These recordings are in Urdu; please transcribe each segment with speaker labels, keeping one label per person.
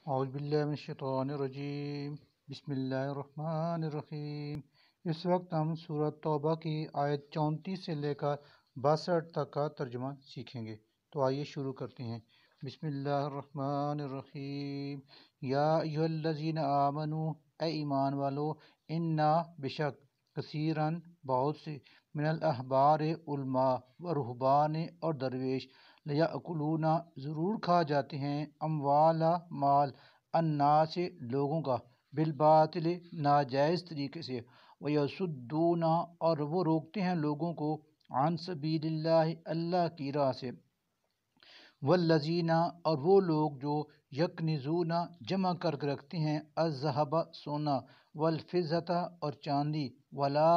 Speaker 1: اعوذ باللہ من الشیطان الرجیم بسم اللہ الرحمن الرحیم۔ اس وقت ہم سورۃ توبہ کی آیت 34 سے لے کر 62 تک کا ترجمہ سیکھیں گے، تو آئیے شروع کرتے ہیں۔ بسم اللہ الرحمن الرحیم۔ یا ایھا الذین آمنوا، اے ایمان والو، انا بشک کثیرن بہت سے، من الاحبار علماء و رہبان اور درویش، لیاکلون ضرور کھا جاتے ہیں، اموال مال، الناس لوگوں کا، بالباطل ناجائز طریقے سے، ویصدون اور وہ روکتے ہیں لوگوں کو، عن سبیل اللہ اللہ کی راہ سے، والذین اور وہ لوگ جو یکنزون جمع کر کے رکھتے ہیں، الذھب سونا، والفضة اور چاندی، ولا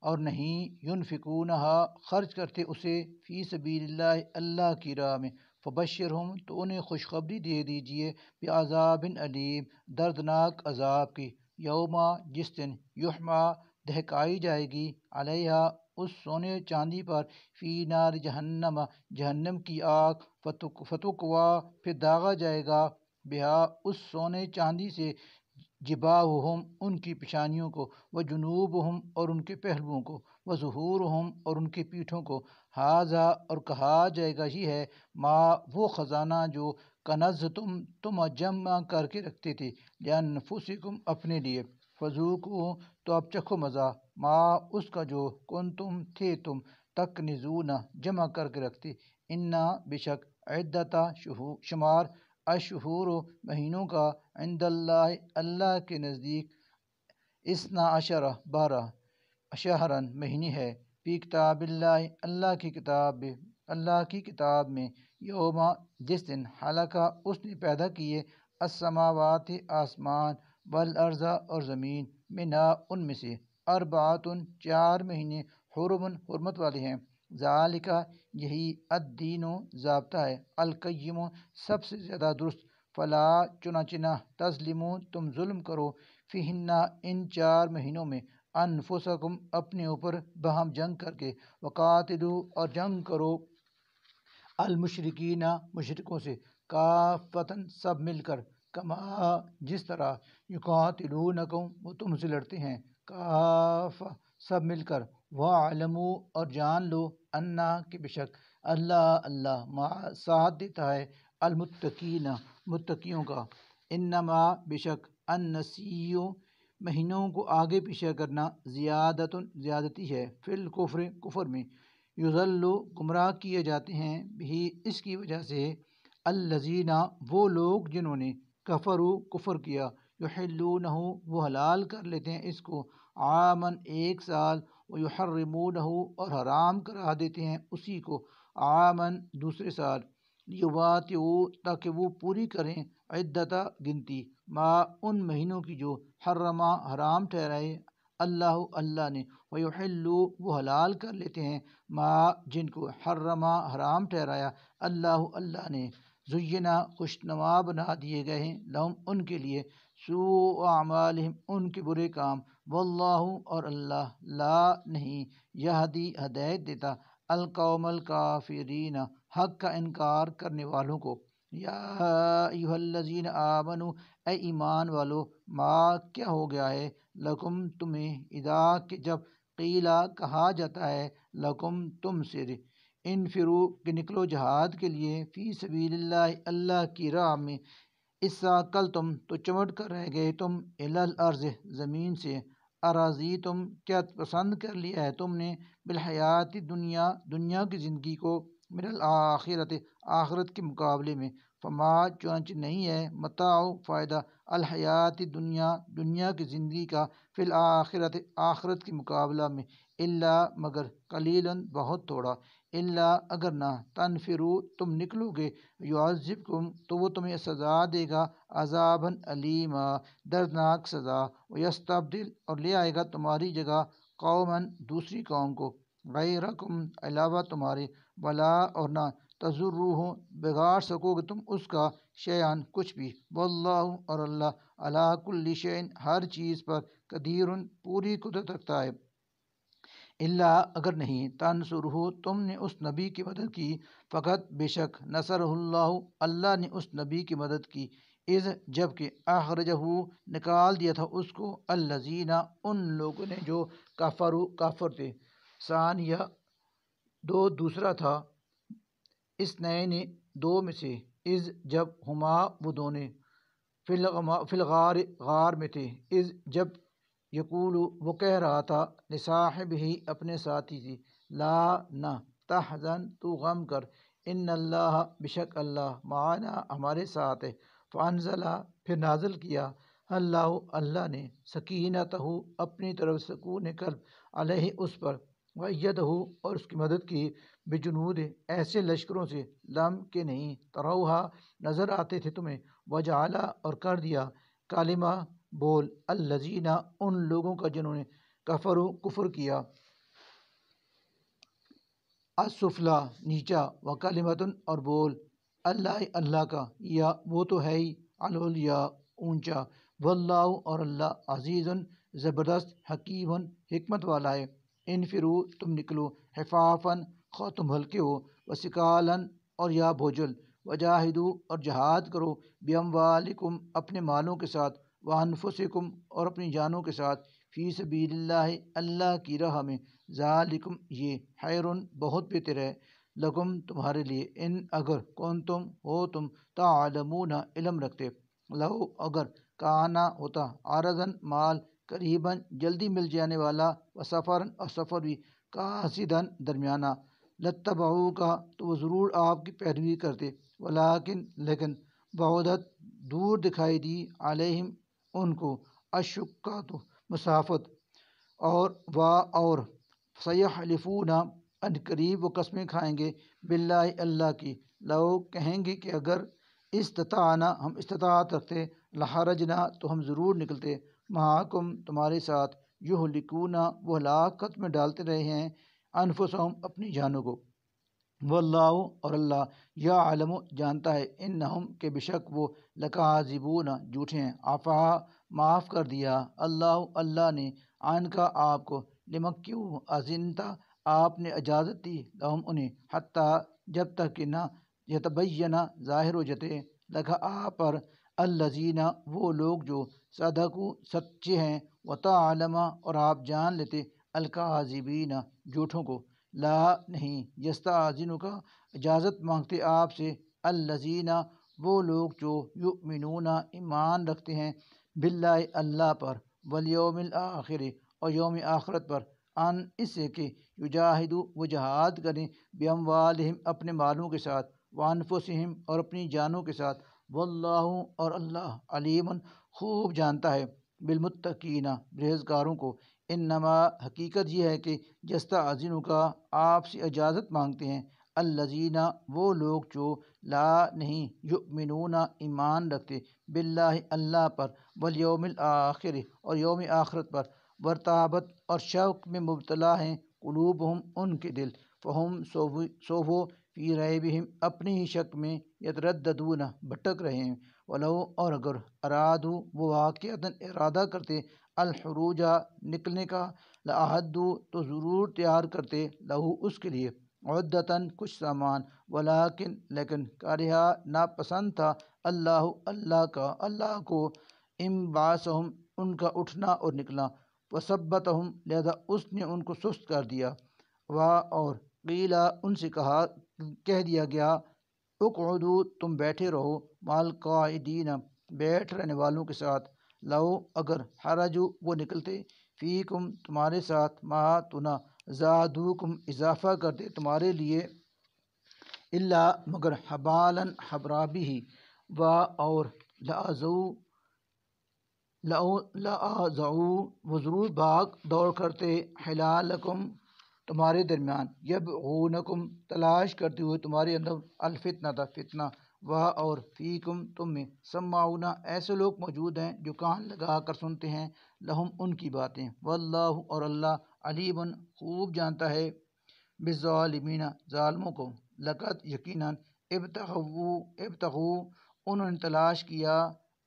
Speaker 1: اور نہیں ینفقونہا خرچ کرتے اسے، فی سبیل اللہ اللہ کی راہ میں، فبشرہم تو انہیں خوشخبری دے دیجئے، بعذاب علیم دردناک عذاب کی، یوما جس دن، یحما دہکائی جائے گی، علیہا اس سونے چاندی پر، فی نار جہنم جہنم کی آگ، فتکوا پھر داغا جائے گا، بہا اس سونے چاندی سے، جباہہم ان کی پیشانیوں کو، وجنوبہم اور ان کے پہلوؤں کو، وظہورہم اور ان کی پیٹھوں کو، ھذا اور کہا جائے گا یہ ہے، ما وہ خزانہ جو کنزتم جمع کر کے رکھتے تھے، لانفسکم اپنے لیے، فذوقوا تو اب چکھو مزہ، ما اس کا جو کنتم تھے تم، تکنزون جمع کر کے رکھتے، انا بشک عدتا شمار، اشہور مہینوں کا، عند اللہ اللہ کے نزدیک، اثنا عشر 12 شہرن مہینے ہے، فی کتاب اللہ اللہ کی کتاب میں، یوما جس دن، خلقہ اس نے پیدا کیے، السماوات آسمان، والارض اور زمین، منہا ان میں سے، اربعۃ 4 مہینے، حرم حرمت والے ہیں، ذالک یہی، الدین ضابطہ ہے، القیم سب سے زیادہ درست، فلا چنانچہ نہ، تظلموا تم ظلم کرو، فیہن ان 4 مہینوں میں، انفسکم اپنے اوپر، باہم جنگ کر کے، وقاتلوا اور جنگ کرو، المشرکین مشرکوں سے، کافۃ سب مل کر، کما جس طرح، یقاتلونکم وہ تم سے لڑتے ہیں، کافہ سب مل کر، وَاعْلَمُوا اور جان لو، انا کہ بشک اللہ مع ساتھ دیتا ہے، المتقین متقیوں کا، انما بشک النسیء مہینوں کو آگے پیچھے کرنا، زیادتی ہے، فی الکفر کفر میں، یضل گمراہ کیے جاتے ہیں، بھی اس کی وجہ سے، الذین وہ لوگ جنہوں نے، کفروا کفر کیا، یحلونہ وہ حلال کر لیتے ہیں اس کو، عامن 1 سال، ویحرمونہ اور حرام کرا دیتے ہیں اسی کو، عامن دوسرے سال، لیواطئوا تاکہ وہ پوری کریں، عدت گنتی، ما ان مہینوں کی جو، حرما حرام ٹھہرائے، اللہ نے، ویحلوا وہ حلال کر لیتے ہیں، ما جن کو، حرما حرام ٹھہرایا، اللہ نے، زینا خوشنما بنا دیے گئے ہیں، لہم ان کے لیے، سوء اعمالہم ان کے برے کام، واللہ اور اللہ، لا نہیں، یہدی ہدایت دیتا، القوم الکافرین حق کا انکار کرنے والوں کو، یا ایھا الذین آمنوا اے ایمان والو، ما کیا ہو گیا ہے، لکم تمہیں، اذا کہ جب، قیلا کہا جاتا ہے، لکم تم سے، انفروا کہ نکلو جہاد کے لیے، فی سبیل اللہ اللہ کی راہ میں، اسا کل تم تو چمٹ کر رہ گئے تم، الی الارض زمین سے، اراضی تم کیا پسند کر لیا ہے تم نے، بالحیات دنیا دنیا کی زندگی کو، من الآخرت آخرت کے مقابلے میں، فما چنانچہ نہیں ہے، متاع فائدہ، الحیات دنیا دنیا کی زندگی کا، فی الآخرت آخرت کے مقابلہ میں، الا مگر، قلیلاً بہت تھوڑا، الا اگر نہ، تنفروا تم نکلو گے، یعذبکم تو وہ تمہیں سزا دے گا، عذابا علیما دردناک سزا، ویستبدل اور لے آئے گا تمہاری جگہ، قوما دوسری قوم کو، غیرکم علاوہ تمہارے، ولا اور نہ، تضروہ بگاڑ سکو گے تم اس کا، شیئا کچھ بھی، واللہ اور اللہ، علی کل شیء ہر چیز پر، قدیر پوری قدرت رکھتا ہے، اللہ اگر نہیں تنصرہ تم نے اس نبی کی مدد کی، فقط بے شک نصرہ اللہ اللہ نے اس نبی کی مدد کی، اذ جب کہ اخرجہ نکال دیا تھا اس کو الذین ان لوگوں نے جو کافر تھے، ثانیہ دو دوسرا تھا، اثنین دو میں سے، اذ جب ہما وہ دونوں فی الغار غار میں تھے، اذ جب یقول وہ کہہ رہا تھا لصاحب ہی اپنے ساتھی سے، لا نہ تحزن تو غم کر، ان اللہ بشک اللہ معنا ہمارے ساتھ ہے، فانزلہ پھر نازل کیا اللہ اللہ نے سکینتہ اپنی طرف سکون قلب علیہ اس پر، وایدہ اور اس کی مدد کی، بجنود ایسے لشکروں سے لم کہ نہیں تروہا نظر آتے تھے تمہیں، وجعلا اور کر دیا کلمہ بول الذین ان لوگوں کا جنہوں نے کفر کیا، السفلی نیچا، وکلمۃ اور بول اللہ اللہ کا یا وہ تو ہے ہی العلیٰ اونچا، واللہ اور اللہ عزیز زبردست حکیم حکمت والا ہے، انفرو تم نکلو حفافاً خواہ تم ہلکے ہو، وثقالاً اور یا بوجھل، وجاہدو اور جہاد کرو باموالکم اپنے مالوں کے ساتھ، وانفسکم اور اپنی جانوں کے ساتھ، فی سبیل اللہ اللہ کی راہ میں، ذالکم یہ خیرن بہت بہتر ہے، لکم تمہارے لیے، ان اگر کنتم ہو تم تعلمون علم رکھتے، لہو اگر کانا ہوتا عارضاً مال قریباً جلدی مل جانے والا، وسفراً اور سفر بھی قاصداً درمیانہ، لتبعو کا تو وہ ضرور آپ کی پیروی کرتے، ولیکن لیکن بعدت دور دکھائی دی علیہم ان کو، الشقۃ مسافت، اور سیحلفون ان قریب وہ قسمیں کھائیں گے، باللہ اللہ کی، لو کہیں گے کہ اگر استطاعنا ہم استطاعت رکھتے، لخرجنا تو ہم ضرور نکلتے، معکم تمہارے ساتھ، یہلکونا وہ ہلاکت میں ڈالتے رہے ہیں، انفسہم اپنی جانوں کو، واللہ اور اللہ یعلم جانتا ہے، انہم کہ بشک وہ لکاذبون جھوٹے ہیں، عفا معاف کر دیا اللہ اللہ نے عن کا آپ کو، لمکیو اذنتا آپ نے اجازت دی، لہم انہیں، حتیٰ جب تک کہ نہ یتبینہ ظاہر ہو جاتے، لکھا آپ پر، الذین وہ لوگ جو صدقوا سچے ہیں، وتعلم اور آپ جان لیتے، الکاذبین جھوٹوں کو، لا نہیں یستاذن کا اجازت مانگتے آپ سے، الذین وہ لوگ جو یؤمنون ایمان رکھتے ہیں، باللہ اللہ پر، والیوم الآخر اور یوم آخرت پر، ان اس سے کہ یجاہدوا وہ جہاد کریں، باموالہم اپنے مالوں کے ساتھ، وانفسہم اور اپنی جانوں کے ساتھ، واللہ اور اللہ علیم خوب جانتا ہے، بالمتقین پرہیزگاروں کو، انما حقیقت یہ ہے کہ یستأذن کا آپ سے اجازت مانگتے ہیں، الذین وہ لوگ جو لا نہیں یؤمنون ایمان رکھتے، باللہ اللہ پر، والیوم الآخر اور یوم آخرت پر، ورتابت اور شوق میں مبتلا ہیں، قلوبہم ان کے دل، فہم سو وہ فی ریبہم اپنی ہی شک میں، یترددون بھٹک رہے ہیں، ولو اور اگر ارادو وہ واقعتاً ارادہ کرتے، الخروج نکلنے کا، لأعدوا تو ضرور تیار کرتے، لہو اس کے لیے، عدتاً کچھ سامان، ولیکن لیکن کارہا ناپسند تھا، اللہ اللہ کا اللہ کو، انبعاثہم ان کا اٹھنا اور نکلنا، وثبتہم لہذا اس نے ان کو سست کر دیا، اور قیلا ان سے کہہ دیا گیا، اقعدوا تم بیٹھے رہو، مع القاعدین بیٹھ رہنے والوں کے ساتھ، لو اگر حرجو وہ نکلتے، فیکم تمہارے ساتھ، ما تنا زادوکم اضافہ کرتے تمہارے لیے، الا مگر حبالاً حبرابی، و اور لآزعوا وہ ضرور بھاگ دوڑ کرتے، حلالکم تمہارے درمیان، یبغونکم تلاش کرتے ہوئے تمہارے اندر، الفتنہ فتنہ، و اور فیکم تم میں، سماعون ایسے لوگ موجود ہیں جو کان لگا کر سنتے ہیں، لہم ان کی باتیں، واللہ اور اللہ علیم خوب جانتا ہے، بالظالمین ظالموں کو، لقد یقیناً ابتغوا انہوں نے تلاش کیا،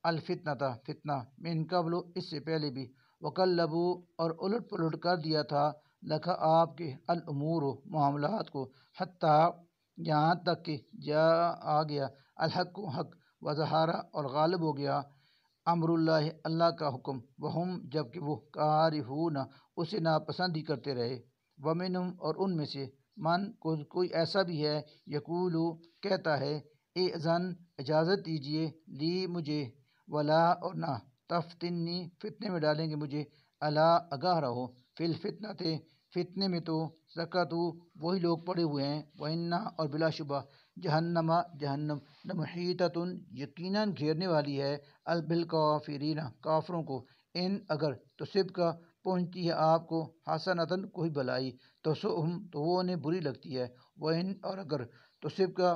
Speaker 1: الفتنہ فتنہ، من قبل اس سے پہلے بھی، وقلبوا اور الٹ پلٹ کر دیا تھا،
Speaker 2: لکھا آپ کے الامور و معاملات کو حتیٰ یہاں تک کہ جا آ گیا الحق و حق وظہارہ اور غالب ہو گیا امر اللہ اللہ کا حکم وہم جب کہ وہ کارہون اسے ناپسند ہی کرتے رہے ومنہم اور ان میں سے من کوئی ایسا بھی ہے یقولو کہتا ہے اذن اجازت دیجیے لی مجھے ولا اور نہ تفتنی فتنے میں ڈالیں گے مجھے الا آگاہ رہو فی الفتنۃ فتنے میں تو سکتو وہی لوگ پڑے ہوئے ہیں وَإِنَّ اور بلا شبہ جہنم لمحیطۃ یقیناً گھیرنے والی ہے بالکافرین کافروں کو ان اگر تصب کا پہنچتی ہے آپ کو حسنتاً کوئی بلائی تو وہ انہیں بری لگتی ہے وَإِن اور اگر تصب کا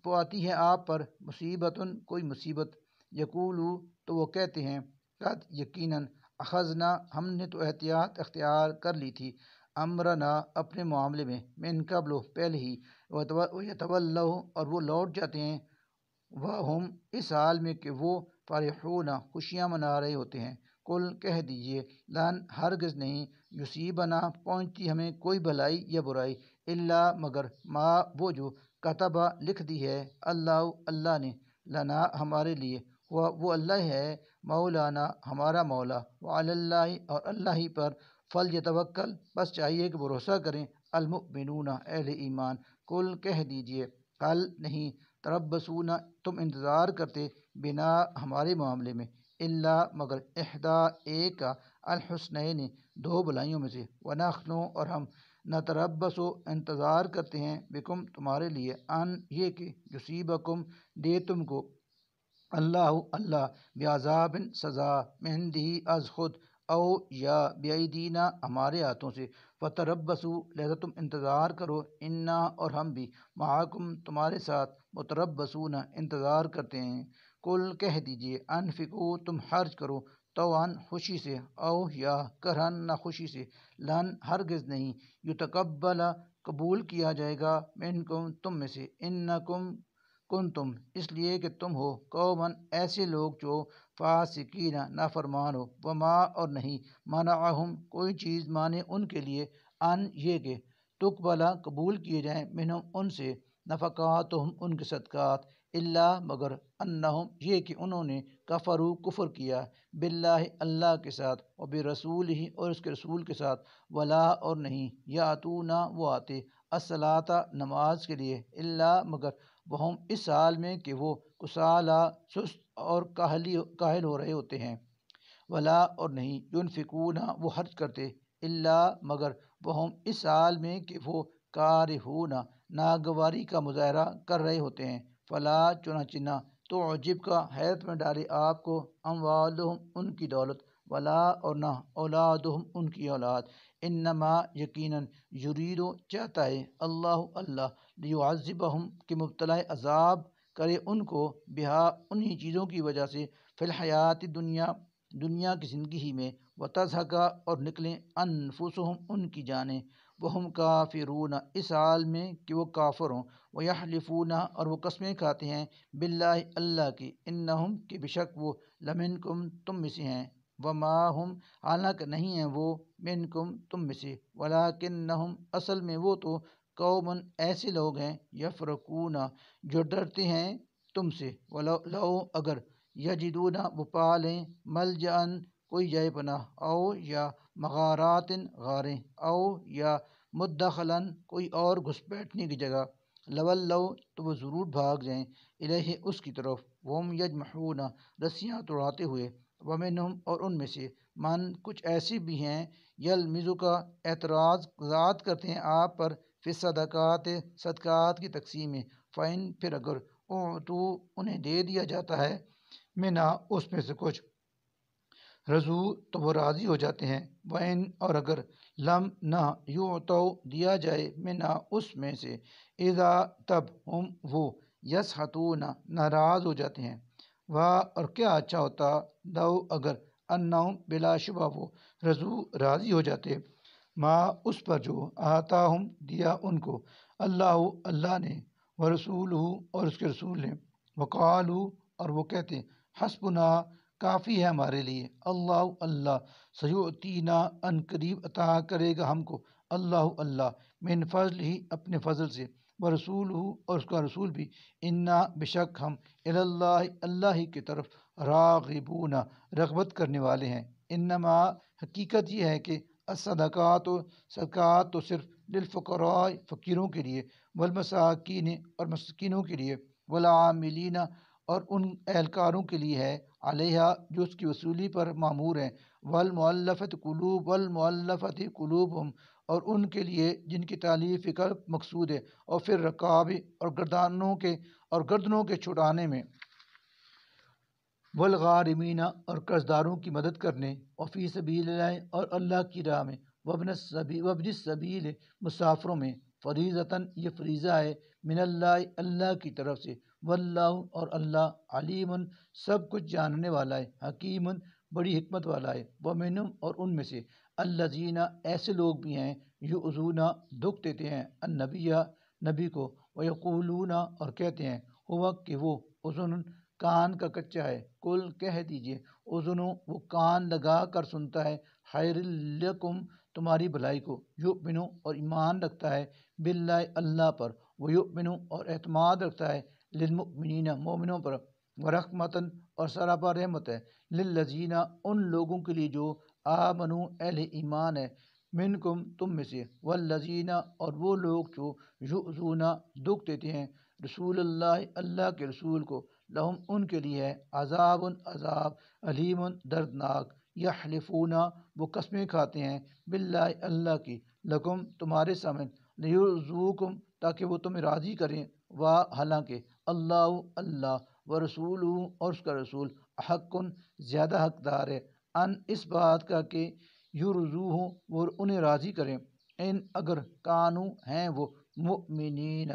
Speaker 2: پاتی ہے آپ پر مصیبتاً کوئی مصیبت یقولو تو وہ کہتے ہیں قد یقیناً اخذنا ہم نے تو احتیاط اختیار کر لی تھی امرنا اپنے معاملے میں من قبل پہلے ہی ویتولوا اور وہ لوٹ جاتے ہیں وہم اس حال میں کہ وہ فرحون خوشیاں منا رہے ہوتے ہیں کل کہہ دیجئے لن ہرگز نہیں یصیبنا پہنچتی ہمیں کوئی بھلائی یا برائی الا مگر ما وہ جو کتبہ لکھ دی ہے اللہ نے لنا ہمارے لیے وہ اللہ ہے مولانا ہمارا مولا وعلی اللہ اور اللہ ہی پر فلیتوکل بس چاہیے کہ بھروسہ کریں المؤمنون اہل ایمان کل کہہ دیجئے حل نہیں تربصون تم انتظار کرتے بنا ہمارے معاملے میں الا مگر احدا ایک کا الحسنین دو بھلائیوں میں سے ونحن اور ہم نتربص انتظار کرتے ہیں بکم تمہارے لیے ان یہ کہ یصیبکم دے تم کو اللہ بعذاب سزا مہندی از خود او یا بیدینا ہمارے ہاتھوں سے فتربصوا لہذا تم انتظار کرو انا اور ہم بھی معاکم تمہارے ساتھ متربصون انتظار کرتے ہیں کل کہہ دیجئے انفقو تم خرچ کرو توان خوشی سے او یا کرہن نہ خوشی سے لن ہرگز نہیں یتقبل قبول کیا جائے گا منکم تم میں سے انکم کنتم اس لیے کہ تم ہو قومن ایسے لوگ جو فاسقین نافرمان ہو وما اور نہیں منعہم کوئی چیز مانے ان کے لیے ان یہ کہ تقبلا قبول کیے جائیں منہم ان سے نفقاتہم ان کے صدقات اللہ مگر انہم یہ کہ انہوں نے کفر کیا باللہ اللہ کے ساتھ و برسول ہی اور اس کے رسول کے ساتھ ولا اور نہیں یاتونا وہ آتے الصلاۃ نماز کے لیے اللہ مگر وہم اس حال میں کہ وہ کسالہ سست اور کاہل ہو رہے ہوتے ہیں ولا اور نہیں ينفقون وہ خرچ کرتے اللہ مگر وہم اس حال میں کہ وہ کارہون ناگواری کا مظاہرہ کر رہے ہوتے ہیں فلا چنانچہ نہ تو عجب کا حیرت میں ڈالے آپ کو اموالہم ان کی دولت ولا اور نہ اولادہم ان کی اولاد انما یقیناً یرید چاہتا ہے اللہ لیعذبہم کہ مبتلا عذاب کرے ان کو بہا انہی چیزوں کی وجہ سے فی الحیات دنیا کی زندگی ہی میں وتزہق اور نکلیں انفسہم ان کی جانیں وہم کافرون اس حال میں کہ وہ کافر ہوں ویحلفون اور وہ قسمیں کھاتے ہیں باللہ اللہ کی انہم کہ بشک وہ لمنکم تم میں سے ہیں وما ہم حالانکہ نہیں ہیں وہ منکم تم میں سے ولکنہم اصل میں وہ تو قومن ایسے لوگ ہیں یفرقون جو ڈرتے ہیں تم سے لو اگر یجدون وہ پا لیں ملجأن کوئی جائے پناہ او یا مغارات غاریں او یا مدخلاً کوئی اور گھس بیٹھنے کی جگہ لولو تو وہ ضرور بھاگ جائیں الیہ اس کی طرف وہم یجمحون رسیاں توڑاتے ہوئے ومنہم اور ان میں سے من کچھ ایسے بھی ہیں یلمزو کا اعتراض کرتے ہیں آپ پر فی صدقات صدقات کی تقسیم میں فائن پھر اگر تو انہیں دے دیا جاتا ہے منا اس میں سے کچھ رضو تو وہ راضی ہو جاتے ہیں وین اور اگر لم نہ یعطو دیا جائے منا اس میں سے اذا تب ہم وہ یسخطون ناراض ہو جاتے ہیں اور کیا اچھا ہوتا لو اگر انہم بلا شبہ وہ رضو راضی ہو جاتے ما اس پر جو آتاہم دیا ان کو اللہ نے ورسولہ اور اس کے رسول نے وقالو اور وہ کہتے حسبنا کافی ہے ہمارے لیے اللہ سیؤتینا ان قریب عطا کرے گا ہم کو اللہ اللہ من فضل ہی اپنے فضل سے، و رسول اور اس کا رسول بھی، انا بشک ہم اللہ اللہ ہی کی طرف راغبون رغبت کرنے والے ہیں۔ انما حقیقت یہ ہے کہ الصدقات صدقات تو صرف للفقراء فقیروں کے لیے، والمساکین اور مسکینوں کے لیے، والعاملین اور ان اہلکاروں کے لیے ہے، علیہ جو اس کی وصولی پر معمور ہیں، والمؤلفۃ قلوب والمؤلفۃ قلوبہم اور ان کے لیے جن کی تالیف قلب مقصود ہے، اور پھر رقاب اور گردنوں کے چھڑانے میں، والغارمین اور قرض داروں کی مدد کرنے، اور فی سبیل اللہ اور اللہ کی راہ میں، وابن السبیل مسافروں میں، فریضتاً یہ فریضہ ہے، من اللہ اللہ کی طرف سے، واللہ اور اللہ علیم سب کچھ جاننے والا ہے، حکیم بڑی حکمت والا ہے، ومنہم اور ان میں سے الذین ایسے لوگ بھی ہیں، یؤذون دکھ دیتے ہیں النبی نبی کو، ویقولون اور کہتے ہیں ہوا کہ وہ اذن کان کا کچا ہے، کل کہہ دیجئے اذن وہ کان لگا کر سنتا ہے، خیر لکم تمہاری بھلائی کو، یؤمن اور ایمان رکھتا ہے، باللہ اللہ پر، ویؤمن اور اعتماد رکھتا ہے، للمؤمنین مومنوں پر، ورحمتاً اور سراپا رحمت ہے، للذین ان لوگوں کے لیے جو آمنوا اہل ایمان ہے، منکم تم میں سے، والذین اور وہ لوگ جو یؤذون دکھ دیتے ہیں رسول اللہ اللہ کے رسول کو، لہم ان کے لیے ہے عذاب عذاب علیم دردناک، یحلفون وہ قسمیں کھاتے ہیں باللہ اللہ کی، لکم تمہارے سامنے، لیرضوکم تاکہ وہ تمہیں راضی کریں، حالانکہ اللہ اللہ ورسول اور اس کا رسول حق زیادہ حقدار ہے، ان اس بات کا کہ یرضوہ وہ انہیں راضی کریں، ان اگر کانو ہیں وہ مؤمنین